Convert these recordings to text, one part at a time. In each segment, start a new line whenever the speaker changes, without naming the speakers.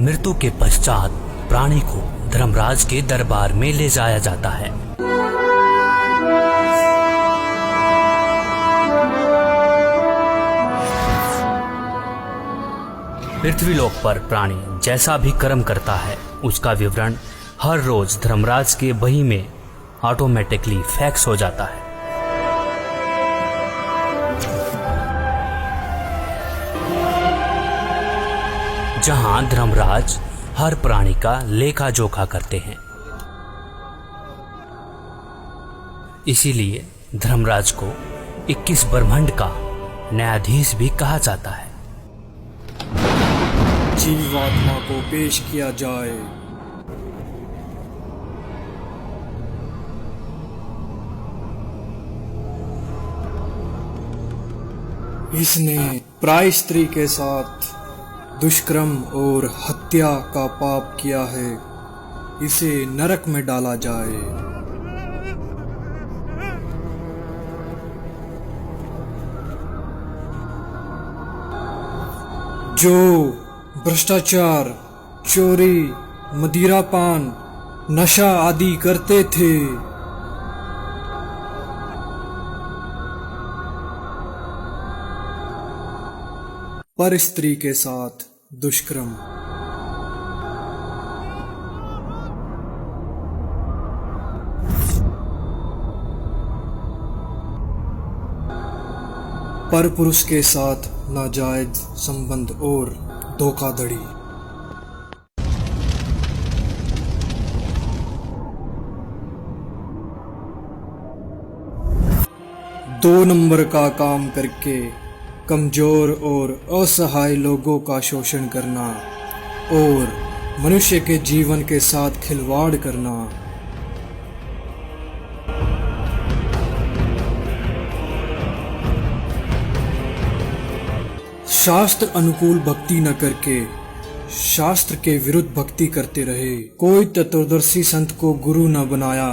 मृत्यु के पश्चात प्राणी को धर्मराज के दरबार में ले जाया जाता है। पृथ्वीलोक पर प्राणी जैसा भी कर्म करता है उसका विवरण हर रोज धर्मराज के बही में ऑटोमेटिकली फैक्स हो जाता है। जहां धर्मराज हर प्राणी का लेखा जोखा करते हैं। इसीलिए धर्मराज को 21 ब्रह्मांड का न्यायाधीश भी कहा जाता है।
जीवात्मा को पेश किया जाए। इसने प्राय स्त्री के साथ दुष्कर्म और हत्या का पाप किया है, इसे नरक में डाला जाए। जो भ्रष्टाचार, चोरी, मदिरापान, नशा आदि करते थे, पर स्त्री के साथ दुष्कर्म, पर पुरुष के साथ नाजायज संबंध और धोखाधड़ी। दो नंबर का काम करके कमजोर और असहाय लोगों का शोषण करना और मनुष्य के जीवन के साथ खिलवाड़ करना। शास्त्र अनुकूल भक्ति न करके शास्त्र के विरुद्ध भक्ति करते रहे। कोई तत्वदर्शी संत को गुरु न बनाया।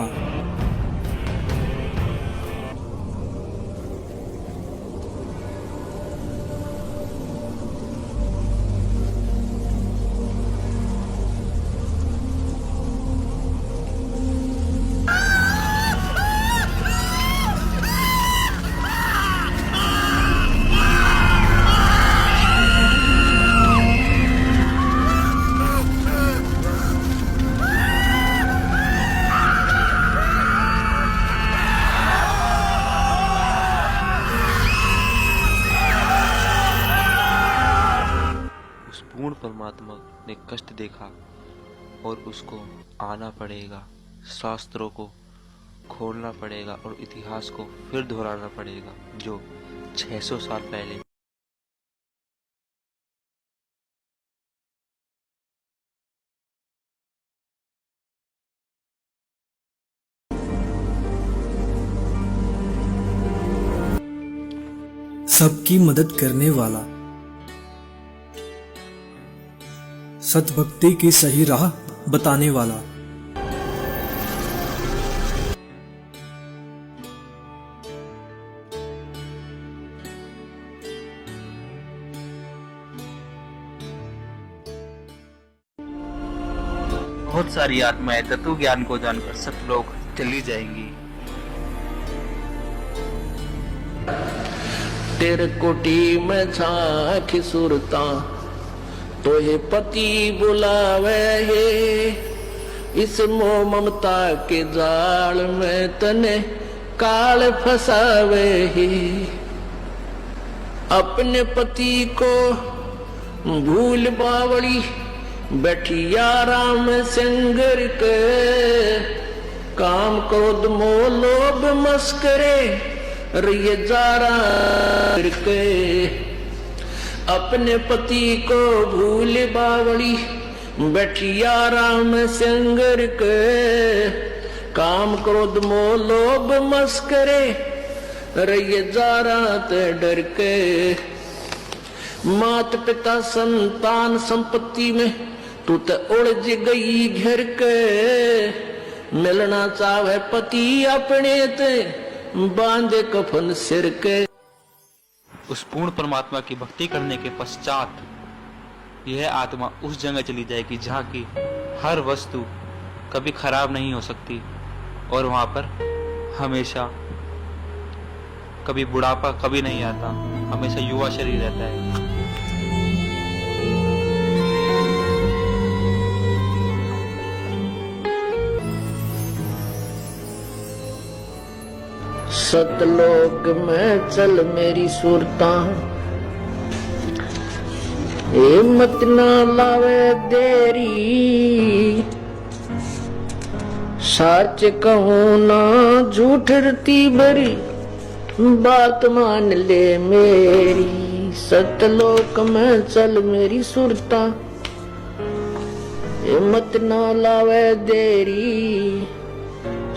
पूर्ण परमात्मा ने कष्ट देखा और उसको आना पड़ेगा, शास्त्रों को खोलना पड़ेगा और इतिहास को फिर दोहराना पड़ेगा जो 600 साल पहले।
सबकी मदद करने वाला, सतभक्ति की सही राह बताने वाला,
बहुत सारी आत्माएं तत्व ज्ञान को जानकर सतलोक चली जाएंगी।
तेरे कोटी में झांकी सुरता तो हे पति बुलावे है, इस मोह ममता के जाल में तने काल फसावे है। अपने पति को भूल बावली बैठी आराम संगर के, काम क्रोध मोह लोभ मस्करे रिये जारा के। अपने पति को भूल बावली बैठी आराम संगर के, काम क्रोध मोह लोभ मस्करे रहिए जारा ते डर के। मात पिता संतान संपत्ति में तू तो उलझ गई घर के, मिलना चाहे पति अपने ते बांधे कफन सिर के।
उस पूर्ण परमात्मा की भक्ति करने के पश्चात
यह आत्मा उस जगह चली जाएगी जहाँ की हर वस्तु कभी खराब नहीं हो सकती और वहाँ पर हमेशा कभी बुढ़ापा कभी नहीं आता, हमेशा युवा शरीर रहता है।
सतलोक में चल मेरी सुरता, हिम्मत ना लावे देरी, सच कहूं ना झूठ रती बरी, बात मान ले मेरी। सतलोक में चल मेरी सुरता, हिम्मत ना लावे देरी,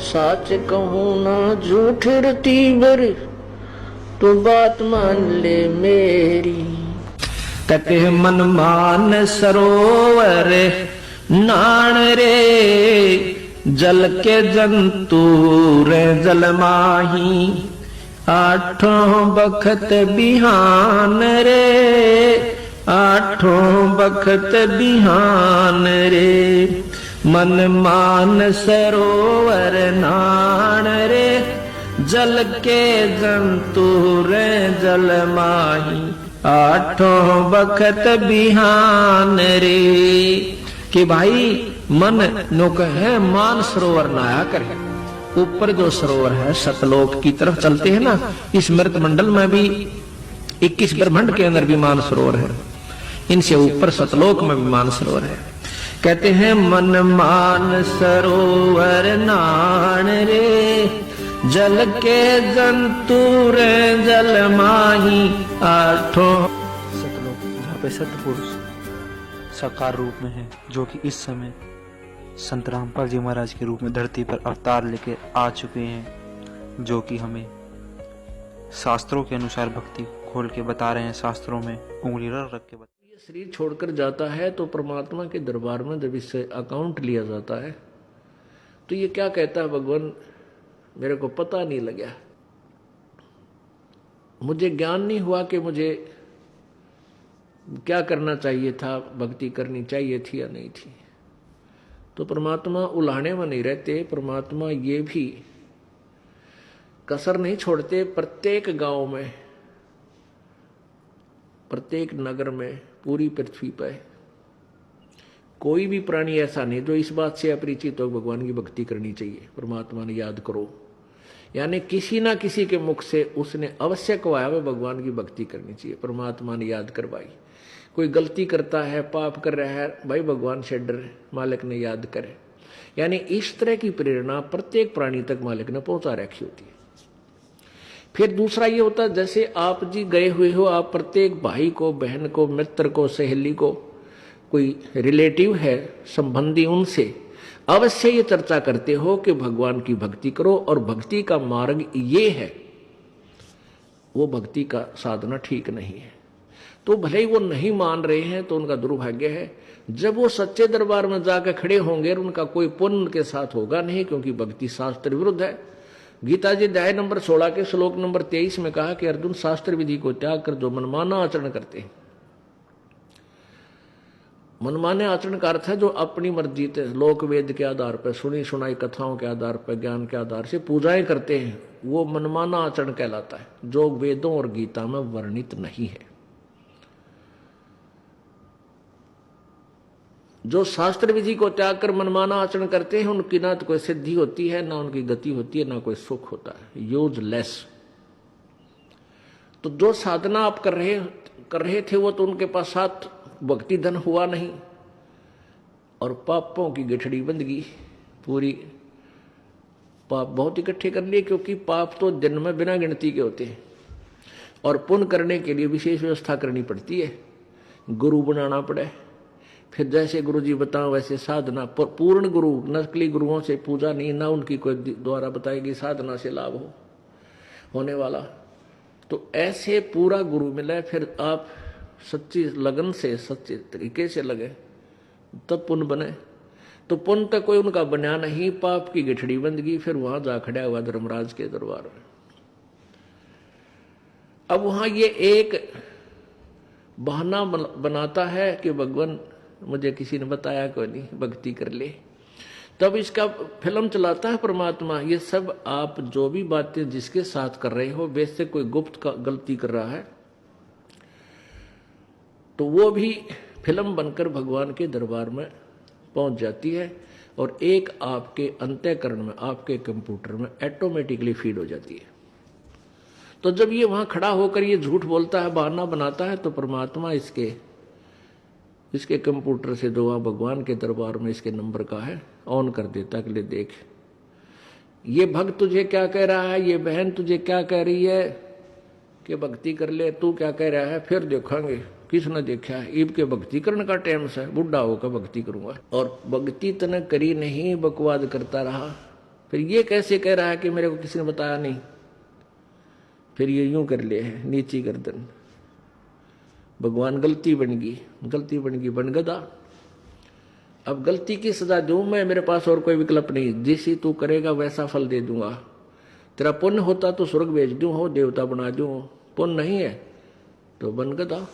सच कहूं ना झूठ रती बरी, तू बात मान ले मेरी। कहते मन मान सरोवर नाण रे, जल के जंतु रे जल माही, आठों बखत बिहान रे, आठों बखत बिहान रे। मन मान सरोवर नाण रे, जल के जंतु रे जल माही, आठों बखत बिहान रे। कि भाई मन नोक है मान सरोवर नहाया करे। ऊपर जो सरोवर है सतलोक की तरफ चलते हैं ना, इस मृत मंडल में भी 21 ब्रह्मांड के अंदर भी मान सरोवर है, इनसे ऊपर सतलोक में भी मान सरोवर है। कहते हैं मन मान सरोवर नाण रे, जल के जंतु रे जल माही, आठों।
सतलोक जहाँ पे सतपुरुष साकार रूप में है, जो कि इस समय संत रामपाल जी महाराज के रूप में धरती पर अवतार लेके आ चुके हैं, जो कि हमें शास्त्रों के अनुसार भक्ति खोल के बता रहे हैं, शास्त्रों में उंगली रख के बता।
ये शरीर छोड़कर जाता है तो परमात्मा के दरबार में जब इससे अकाउंट लिया जाता है तो ये क्या कहता है, भगवान मेरे को पता नहीं लगा, मुझे ज्ञान नहीं हुआ कि मुझे क्या करना चाहिए था, भक्ति करनी चाहिए थी या नहीं थी। तो परमात्मा उलाहने में नहीं रहते, परमात्मा ये भी कसर नहीं छोड़ते। प्रत्येक गांव में, प्रत्येक नगर में, पूरी पृथ्वी पर कोई भी प्राणी ऐसा नहीं जो इस बात से अपरिचित हो भगवान की भक्ति करनी चाहिए, परमात्मा ने याद करो। यानी किसी ना किसी के मुख से उसने अवश्य कहवाया वे भगवान की भक्ति करनी चाहिए, परमात्मा ने याद करवाई। कोई गलती करता है, पाप कर रहा है, भाई भगवान से डर, मालिक ने याद करे। यानी इस तरह की प्रेरणा प्रत्येक प्राणी तक मालिक ने पहुंचा रखी होती है। फिर दूसरा ये होता है, जैसे आप जी गए हुए हो, आप प्रत्येक भाई को, बहन को, मित्र को, सहेली को, कोई रिलेटिव है, संबंधी, उनसे अवश्य ये चर्चा करते हो कि भगवान की भक्ति करो और भक्ति का मार्ग ये है, वो भक्ति का साधना ठीक नहीं है। तो भले ही वो नहीं मान रहे हैं तो उनका दुर्भाग्य है। जब वो सच्चे दरबार में जाकर खड़े होंगे उनका कोई पुण्य उनके साथ होगा नहीं, क्योंकि भक्ति शास्त्र विरुद्ध है। गीता जी अध्याय नंबर 16 के श्लोक नंबर 23 में कहा कि अर्जुन, शास्त्र विधि को त्याग कर जो मनमाना आचरण करते हैं, मनमाने आचरण का अर्थ है जो अपनी मर्जी से लोक वेद के आधार पर, सुनी सुनाई कथाओं के आधार पर, ज्ञान के आधार से पूजाएं करते हैं, वो मनमाना आचरण कहलाता है, जो वेदों और गीता में वर्णित नहीं है। जो शास्त्र विधि को त्याग कर मनमाना आचरण करते हैं उनकी ना तो कोई सिद्धि होती है, ना उनकी गति होती है, ना कोई सुख होता है, यूजलेस। तो जो साधना आप कर रहे थे वो तो उनके पास साथ भक्ति धन हुआ नहीं और पापों की गठड़ी बंध गई पूरी। पाप बहुत इकट्ठे कर लिए, क्योंकि पाप तो दिन में बिना गिनती के होते हैं और पुण्य करने के लिए विशेष व्यवस्था करनी पड़ती है, गुरु बनाना पड़े। फिर जैसे गुरु जी बताओ वैसे साधना, पूर्ण गुरु, नकली गुरुओं से पूजा नहीं, ना उनकी कोई द्वारा बताएगी साधना से लाभ होने वाला। तो ऐसे पूरा गुरु मिले, फिर आप सच्ची लगन से, सच्चे तरीके से लगे, तब पुण्य बने। तो पुण्य तक कोई उनका बना नहीं, पाप की गठड़ी बंद गई। फिर वहां जा खड़ा हुआ धर्मराज के दरबार में। अब वहां ये एक बहाना बनाता है कि भगवान मुझे किसी ने बताया कोई नहीं, भक्ति कर ले। तब इसका फिल्म चलाता है परमात्मा, ये सब आप जो भी बातें जिसके साथ कर रहे हो, वैसे कोई गुप्त गलती कर रहा है तो वो भी फिल्म बनकर भगवान के दरबार में पहुंच जाती है और एक आपके अंतःकरण में, आपके कंप्यूटर में ऑटोमेटिकली फीड हो जाती है। तो जब ये वहां खड़ा होकर ये झूठ बोलता है, बहाना बनाता है, तो परमात्मा इसके कंप्यूटर से जो वहां भगवान के दरबार में इसके नंबर का है ऑन कर देता है कि ले देख, ये भक्त तुझे क्या कह रहा है, ये बहन तुझे क्या कह रही है कि भक्ति कर ले, तू क्या कह रहा है, फिर देखेंगे किसने देखा है। ईब के भक्ति करने का टाइम से बुढ़ा होकर भक्ति करूंगा, और भक्ति तने करी नहीं, बकवाद करता रहा। फिर ये कैसे कह रहा है कि मेरे को किसी ने बताया नहीं, फिर ये यूं कर ले है नीची गर्दन। भगवान गलती बन गई बन गदा। अब गलती की सजा दूं मैं, मेरे पास और कोई विकल्प नहीं, जैसी तू करेगा वैसा फल दे दूंगा। तेरा पुण्य होता तो स्वर्ग भेज दूं, हो देवता बना दूं, पुण्य नहीं है तो बन गदा।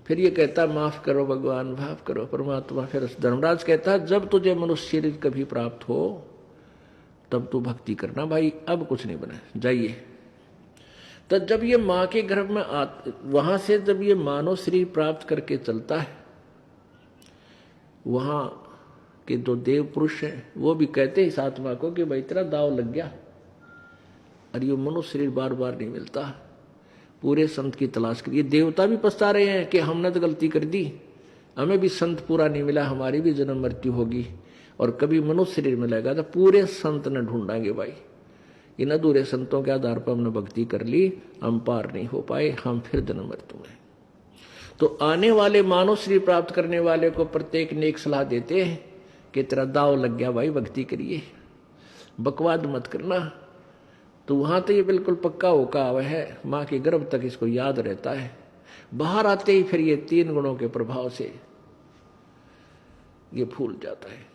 फिर ये कहता माफ करो भगवान, माफ करो परमात्मा। फिर धर्मराज कहता है जब तुझे मनुष्य शरीर कभी प्राप्त हो तब तू भक्ति करना भाई, अब कुछ नहीं बना, जाइए। तो जब ये माँ के गर्भ में वहां से जब ये मानव शरीर प्राप्त करके चलता है, वहां के जो देव पुरुष हैं वो भी कहते हैं इस आत्मा को कि भाई तेरा दाव लग गया, और ये मनुष्य शरीर बार बार नहीं मिलता, पूरे संत की तलाश करिए। देवता भी पछता रहे हैं कि हमने तो गलती कर दी, हमें भी संत पूरा नहीं मिला, हमारी भी जन्म मृत्यु होगी, और कभी मनुष्य शरीर मिलेगा तो पूरे संत ने ढूंढांगे भाई। इन अधूरे संतों के आधार पर हमने भक्ति कर ली, हम पार नहीं हो पाए, हम फिर जन्म मृत्यु में। तो आने वाले मानव शरीर प्राप्त करने वाले को प्रत्येक ने एक सलाह देते हैं कि तेरा दाव लग गया भाई, भक्ति करिए, बकवाद मत करना। तो वहां तो ये बिल्कुल पक्का होका हुआ है, माँ के गर्भ तक इसको याद रहता है। बाहर आते ही फिर ये 3 गुणों के प्रभाव से ये फूल जाता है।